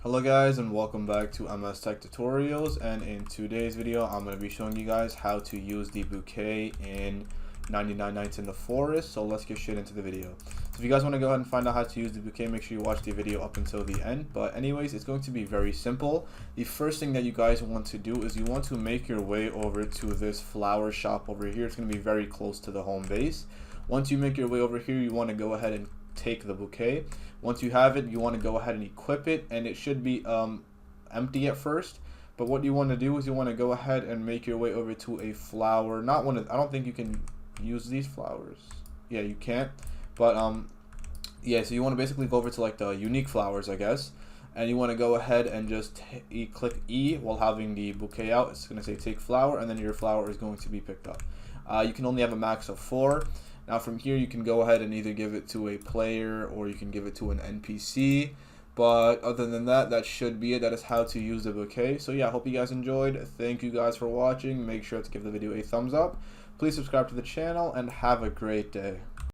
Hello guys and welcome back to MS Tech Tutorials, and in today's video I'm going to be showing you guys how to use the bouquet in 99 Nights in the Forest. So let's get straight into the video. So if you guys want to go ahead and find out how to use the bouquet, make sure you watch the video up until the end. But anyways, it's going to be very simple. The first thing that you guys want to do is you want to make your way over to this flower shop over here. It's going to be very close to the home base. Once you make your way over here, you want to go ahead and take the bouquet. Once you have it, you want to go ahead and equip it, and it should be empty at first. But what you want to do is you want to go ahead and make your way over to a flower. Not one of, I don't think you can use these flowers. Yeah, you can't. But yeah, so you want to basically go over to like the unique flowers, I guess, and you want to go ahead and just click E while having the bouquet out. It's going to say take flower, and then your flower is going to be picked up. You can only have a max of 4. Now from here you can go ahead and either give it to a player or you can give it to an NPC. But other than that, that should be it. That is how to use the bouquet. So yeah, I hope you guys enjoyed. Thank you guys for watching. Make sure to give the video a thumbs up. Please subscribe to the channel and have a great day.